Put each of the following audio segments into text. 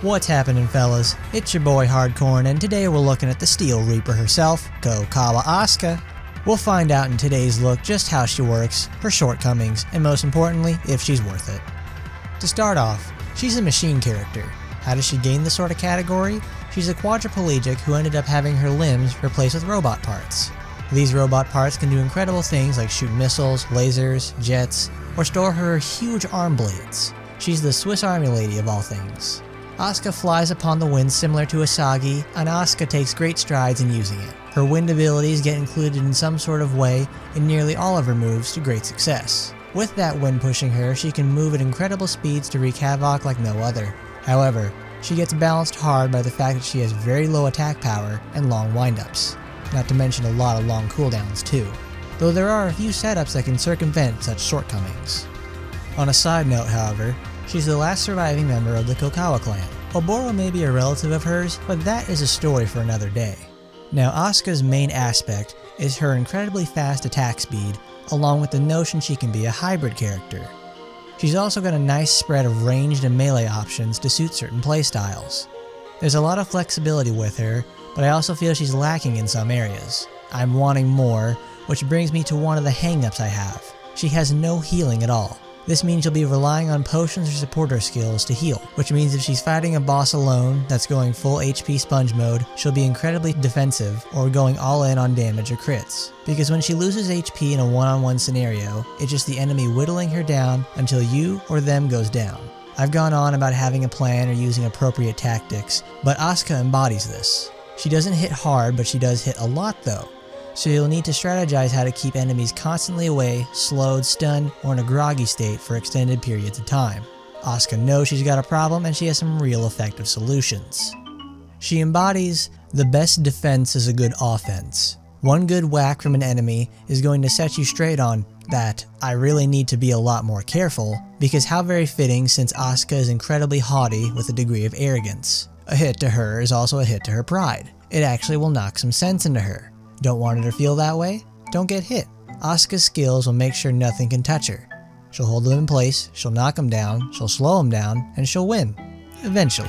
What's happening, fellas? It's your boy Hardcorn, and today we're looking at the Steel Reaper herself, Koukawa Asuka. We'll find out in today's look just how she works, her shortcomings, and most importantly, if she's worth it. To start off, she's a machine character. How does she gain this sort of category? She's a quadriplegic who ended up having her limbs replaced with robot parts. These robot parts can do incredible things like shoot missiles, lasers, jets, or store her huge arm blades. She's the Swiss Army lady of all things. Asuka flies upon the wind similar to Asagi, and Asuka takes great strides in using it. Her wind abilities get included in some sort of way in nearly all of her moves to great success. With that wind pushing her, she can move at incredible speeds to wreak havoc like no other. However, she gets balanced hard by the fact that she has very low attack power and long windups, not to mention a lot of long cooldowns too, though there are a few setups that can circumvent such shortcomings. On a side note, however, she's the last surviving member of the Koukawa clan. Oboro may be a relative of hers, but that is a story for another day. Now, Asuka's main aspect is her incredibly fast attack speed, along with the notion she can be a hybrid character. She's also got a nice spread of ranged and melee options to suit certain playstyles. There's a lot of flexibility with her, but I also feel she's lacking in some areas. I'm wanting more, which brings me to one of the hang-ups I have. She has no healing at all. This means you'll be relying on potions or supporter skills to heal, which means if she's fighting a boss alone that's going full HP sponge mode, she'll be incredibly defensive or going all in on damage or crits. Because when she loses HP in a one-on-one scenario, it's just the enemy whittling her down until you or them goes down. I've gone on about having a plan or using appropriate tactics, but Asuka embodies this. She doesn't hit hard, but she does hit a lot though. So you'll need to strategize how to keep enemies constantly away, slowed, stunned, or in a groggy state for extended periods of time. Asuka knows she's got a problem and she has some real effective solutions. She embodies the best defense is a good offense. One good whack from an enemy is going to set you straight on that I really need to be a lot more careful, because how very fitting since Asuka is incredibly haughty with a degree of arrogance. A hit to her is also a hit to her pride. It actually will knock some sense into her. Don't want her to feel that way? Don't get hit. Asuka's skills will make sure nothing can touch her. She'll hold them in place, she'll knock them down, she'll slow them down, and she'll win. Eventually.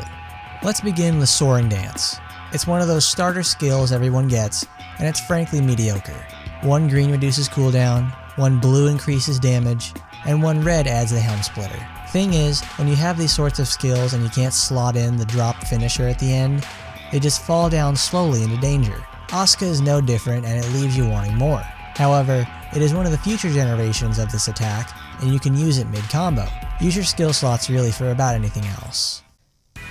Let's begin with Soaring Dance. It's one of those starter skills everyone gets, and it's frankly mediocre. One green reduces cooldown, one blue increases damage, and one red adds the helm splitter. Thing is, when you have these sorts of skills and you can't slot in the drop finisher at the end, they just fall down slowly into danger. Asuka is no different and it leaves you wanting more. However, it is one of the future generations of this attack and you can use it mid-combo. Use your skill slots really for about anything else.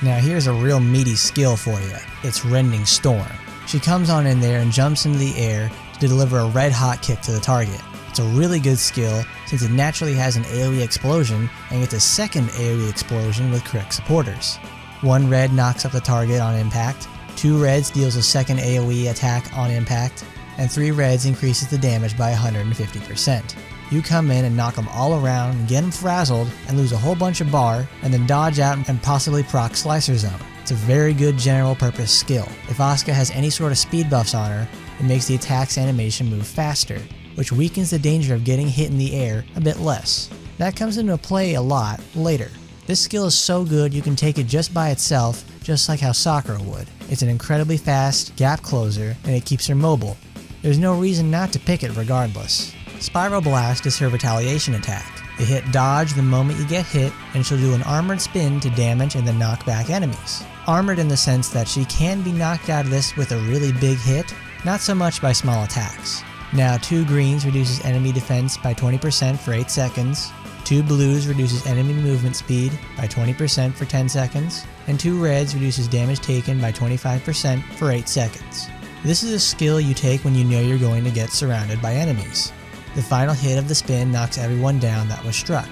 Now here's a real meaty skill for you. It's Rending Storm. She comes on in there and jumps into the air to deliver a red hot kick to the target. It's a really good skill since it naturally has an AoE explosion and gets a second AoE explosion with correct supporters. One red knocks up the target on impact, 2 reds deals a second AoE attack on impact, and 3 reds increases the damage by 150%. You come in and knock them all around and get them frazzled and lose a whole bunch of bar and then dodge out and possibly proc Slicer Zone. It's a very good general purpose skill. If Asuka has any sort of speed buffs on her, it makes the attack's animation move faster, which weakens the danger of getting hit in the air a bit less. That comes into play a lot later. This skill is so good you can take it just by itself, just like how Sakura would. It's an incredibly fast gap closer and it keeps her mobile. There's no reason not to pick it regardless. Spiral Blast is her retaliation attack. You hit dodge the moment you get hit and she'll do an armored spin to damage and then knock back enemies. Armored in the sense that she can be knocked out of this with a really big hit, not so much by small attacks. Now 2 greens reduces enemy defense by 20% for 8 seconds, 2 blues reduces enemy movement speed by 20% for 10 seconds, and 2 reds reduces damage taken by 25% for 8 seconds. This is a skill you take when you know you're going to get surrounded by enemies. The final hit of the spin knocks everyone down that was struck.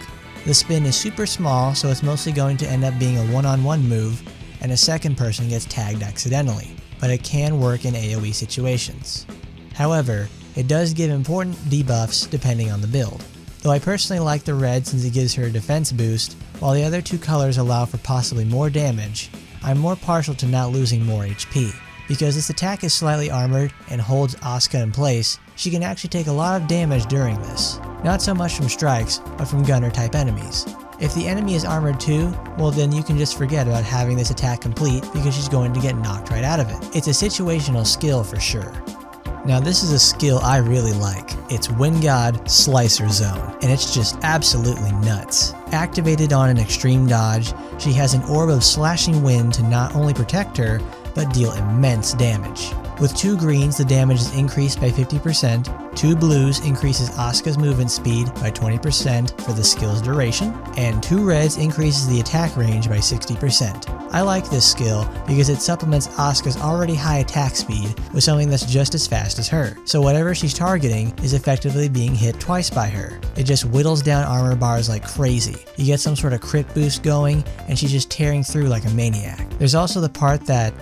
The spin is super small, so it's mostly going to end up being a one-on-one move, and a second person gets tagged accidentally, but it can work in AoE situations. However, it does give important debuffs depending on the build. Though I personally like the red since it gives her a defense boost, while the other 2 colors allow for possibly more damage, I'm more partial to not losing more HP. Because this attack is slightly armored and holds Asuka in place, she can actually take a lot of damage during this. Not so much from strikes, but from gunner type enemies. If the enemy is armored too, well then you can just forget about having this attack complete because she's going to get knocked right out of it. It's a situational skill for sure. Now this is a skill I really like. It's Wind God Slicer Zone, and it's just absolutely nuts. Activated on an extreme dodge, she has an orb of slashing wind to not only protect her, but deal immense damage. With 2 greens, the damage is increased by 50%, 2 blues increases Asuka's movement speed by 20% for the skill's duration, and 2 reds increases the attack range by 60%. I like this skill because it supplements Asuka's already high attack speed with something that's just as fast as her, so whatever she's targeting is effectively being hit twice by her. It just whittles down armor bars like crazy. You get some sort of crit boost going, and she's just tearing through like a maniac. There's also the part that,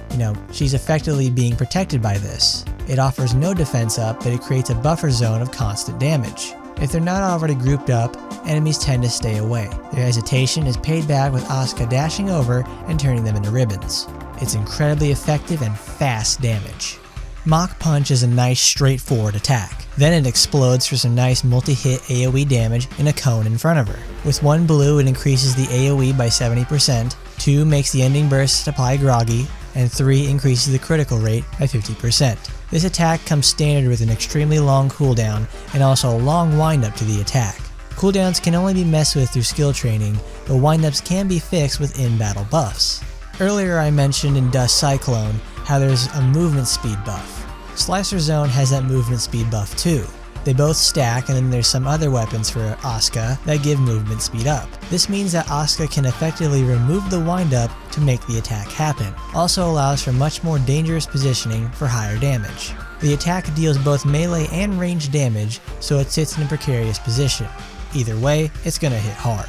she's effectively being protected by this. It offers no defense up, but it creates a buffer zone of constant damage. If they're not already grouped up, enemies tend to stay away. Their hesitation is paid back with Asuka dashing over and turning them into ribbons. It's incredibly effective and fast damage. Mach Punch is a nice straightforward attack. Then it explodes for some nice multi-hit AoE damage in a cone in front of her. With 1 blue it increases the AoE by 70%, 2 makes the ending burst apply groggy, and 3 increases the critical rate by 50%. This attack comes standard with an extremely long cooldown and also a long windup to the attack. Cooldowns can only be messed with through skill training, but windups can be fixed with in-battle buffs. Earlier I mentioned in Dust Cyclone how there's a movement speed buff. Slicer Zone has that movement speed buff too. They both stack, and then there's some other weapons for Asuka that give movement speed up. This means that Asuka can effectively remove the windup to make the attack happen. Also allows for much more dangerous positioning for higher damage. The attack deals both melee and ranged damage, so it sits in a precarious position. Either way, it's gonna hit hard.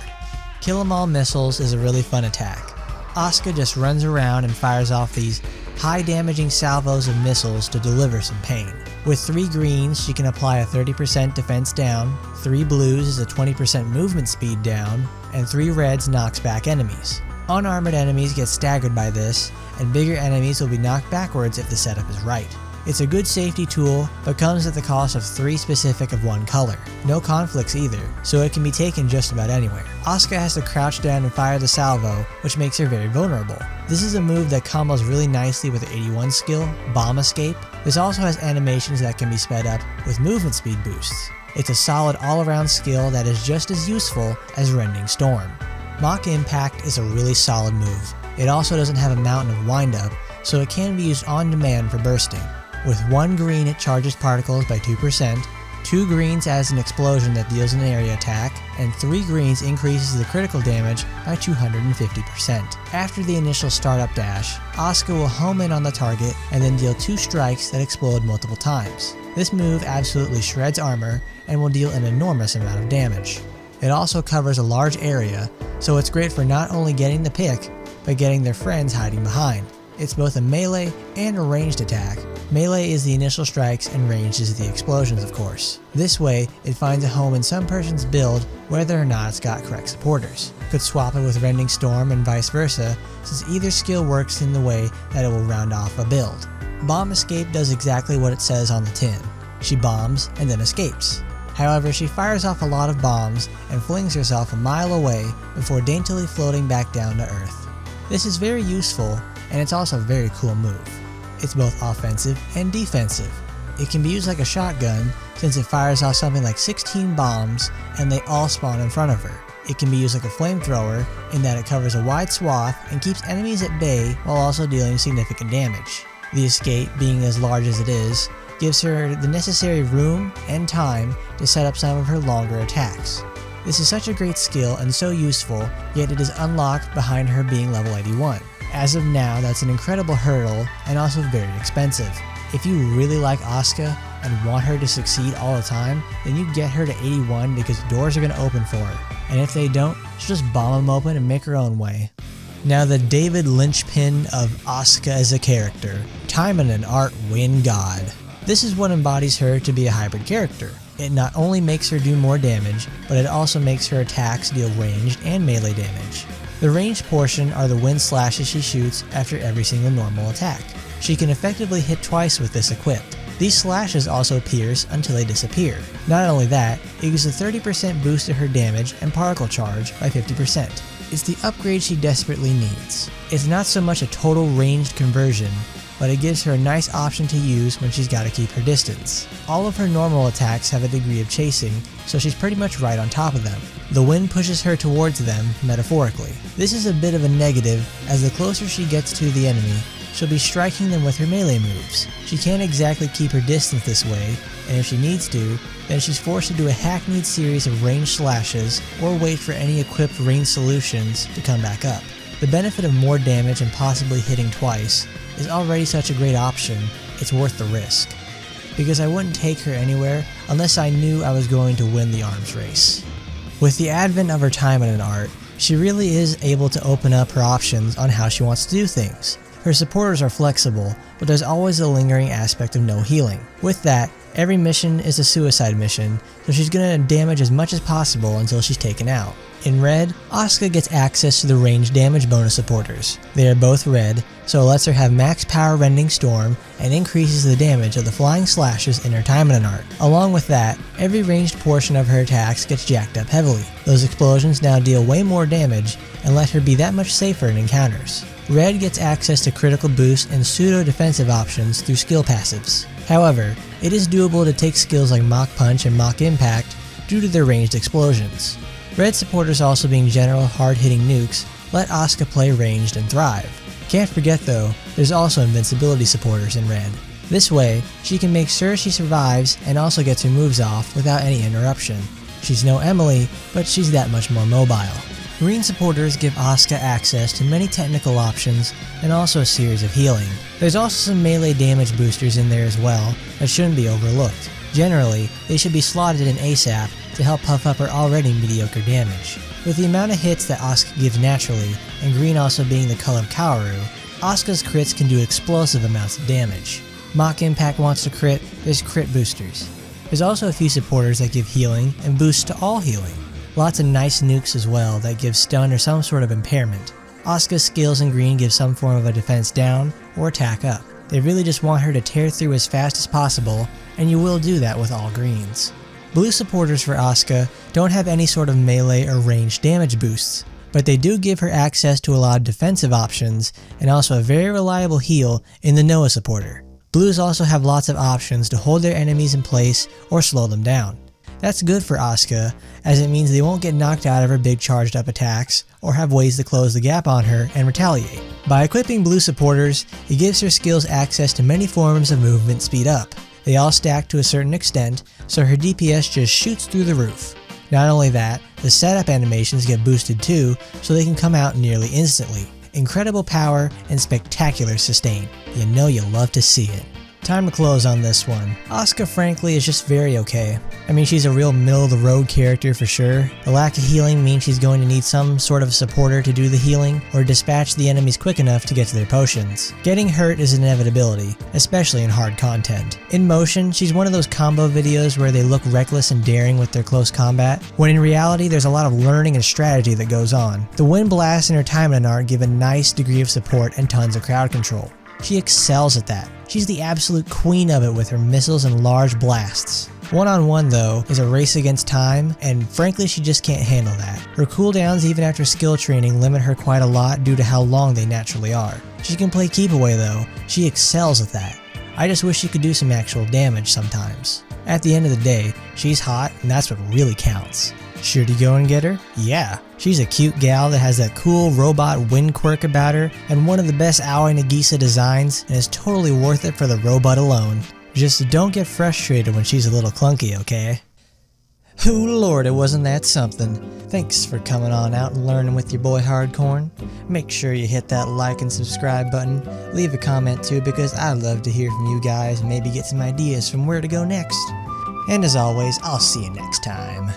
Kill 'em all missiles is a really fun attack. Asuka just runs around and fires off these high damaging salvos of missiles to deliver some pain. With 3 greens, she can apply a 30% defense down, 3 blues is a 20% movement speed down, and 3 reds knocks back enemies. Unarmored enemies get staggered by this, and bigger enemies will be knocked backwards if the setup is right. It's a good safety tool, but comes at the cost of 3 specific of 1 color. No conflicts either, so it can be taken just about anywhere. Asuka has to crouch down and fire the salvo, which makes her very vulnerable. This is a move that combos really nicely with the 81 skill, Bomb Escape. This also has animations that can be sped up with movement speed boosts. It's a solid all-around skill that is just as useful as Rending Storm. Mach Impact is a really solid move. It also doesn't have a mountain of windup, so it can be used on demand for bursting. With 1 green it charges particles by 2%, 2 greens adds an explosion that deals an area attack, and 3 greens increases the critical damage by 250%. After the initial startup dash, Asuka will home in on the target and then deal 2 strikes that explode multiple times. This move absolutely shreds armor and will deal an enormous amount of damage. It also covers a large area, so it's great for not only getting the pick, but getting their friends hiding behind. It's both a melee and a ranged attack. Melee is the initial strikes and ranged is the explosions, of course. This way, it finds a home in some person's build whether or not it's got correct supporters. Could swap it with Rending Storm and vice versa, since either skill works in the way that it will round off a build. Bomb Escape does exactly what it says on the tin. She bombs and then escapes. However, she fires off a lot of bombs and flings herself a mile away before daintily floating back down to earth. This is very useful, and it's also a very cool move. It's both offensive and defensive. It can be used like a shotgun since it fires off something like 16 bombs and they all spawn in front of her. It can be used like a flamethrower in that it covers a wide swath and keeps enemies at bay while also dealing significant damage. The escape, being as large as it is, gives her the necessary room and time to set up some of her longer attacks. This is such a great skill and so useful, yet it is unlocked behind her being level 81. As of now, that's an incredible hurdle and also very expensive. If you really like Asuka and want her to succeed all the time, then you get her to 81 because doors are going to open for her. And if they don't, she'll just bomb them open and make her own way. Now the David linchpin of Asuka as a character, Taimanin Art Wind God. This is what embodies her to be a hybrid character. It not only makes her do more damage, but it also makes her attacks deal ranged and melee damage. The ranged portion are the wind slashes she shoots after every single normal attack. She can effectively hit twice with this equipped. These slashes also pierce until they disappear. Not only that, it gives a 30% boost to her damage and particle charge by 50%. It's the upgrade she desperately needs. It's not so much a total ranged conversion, but it gives her a nice option to use when she's got to keep her distance. All of her normal attacks have a degree of chasing, so she's pretty much right on top of them. The wind pushes her towards them, metaphorically. This is a bit of a negative, as the closer she gets to the enemy, she'll be striking them with her melee moves. She can't exactly keep her distance this way, and if she needs to, then she's forced to do a hackneyed series of ranged slashes, or wait for any equipped ranged solutions to come back up. The benefit of more damage and possibly hitting twice is already such a great option, it's worth the risk. Because I wouldn't take her anywhere unless I knew I was going to win the arms race. With the advent of her Taimanin art, she really is able to open up her options on how she wants to do things. Her supporters are flexible, but there's always a lingering aspect of no healing. With that, every mission is a suicide mission, so she's gonna damage as much as possible until she's taken out. In red, Asuka gets access to the range damage bonus supporters. They are both red, so it lets her have max power rending storm and increases the damage of the flying slashes in her Taimanin art. Along with that, every ranged portion of her attacks gets jacked up heavily. Those explosions now deal way more damage and let her be that much safer in encounters. Red gets access to critical boost and pseudo-defensive options through skill passives. However, it is doable to take skills like Mach Punch and Mach Impact due to their ranged explosions. Red supporters also being general hard-hitting nukes let Asuka play ranged and thrive. Can't forget though, there's also invincibility supporters in red. This way, she can make sure she survives and also gets her moves off without any interruption. She's no Emily, but she's that much more mobile. Green supporters give Asuka access to many technical options and also a series of healing. There's also some melee damage boosters in there as well that shouldn't be overlooked. Generally, they should be slotted in ASAP to help puff up her already mediocre damage. With the amount of hits that Asuka gives naturally, and green also being the color of Kaoru, Asuka's crits can do explosive amounts of damage. Mach Impact wants to crit, there's crit boosters. There's also a few supporters that give healing and boosts to all healing. Lots of nice nukes as well that give stun or some sort of impairment. Asuka's skills in green give some form of a defense down or attack up. They really just want her to tear through as fast as possible, and you will do that with all greens. Blue supporters for Asuka don't have any sort of melee or ranged damage boosts, but they do give her access to a lot of defensive options and also a very reliable heal in the Noah supporter. Blues also have lots of options to hold their enemies in place or slow them down. That's good for Asuka, as it means they won't get knocked out of her big charged up attacks or have ways to close the gap on her and retaliate. By equipping blue supporters, it gives her skills access to many forms of movement speed up. They all stack to a certain extent, so her DPS just shoots through the roof. Not only that, the setup animations get boosted too, so they can come out nearly instantly. Incredible power and spectacular sustain. You know you'll love to see it. Time to close on this one. Asuka frankly is just very okay. I mean, she's a real middle-of-the-road character for sure. The lack of healing means she's going to need some sort of supporter to do the healing, or dispatch the enemies quick enough to get to their potions. Getting hurt is an inevitability, especially in hard content. In motion, she's one of those combo videos where they look reckless and daring with their close combat, when in reality there's a lot of learning and strategy that goes on. The wind blasts in her Taimanin art give a nice degree of support and tons of crowd control. She excels at that. She's the absolute queen of it with her missiles and large blasts. One-on-one though is a race against time, and frankly she just can't handle that. Her cooldowns even after skill training limit her quite a lot due to how long they naturally are. She can play keep away though, she excels at that. I just wish she could do some actual damage sometimes. At the end of the day, she's hot and that's what really counts. Should you go and get her? Yeah. She's a cute gal that has that cool robot wind quirk about her and one of the best Aoi Nagisa designs, and is totally worth it for the robot alone. Just don't get frustrated when she's a little clunky, okay? Oh lord, it wasn't that something. Thanks for coming on out and learning with your boy Hardcorn. Make sure you hit that like and subscribe button. Leave a comment too, because I'd love to hear from you guys and maybe get some ideas from where to go next. And as always, I'll see you next time.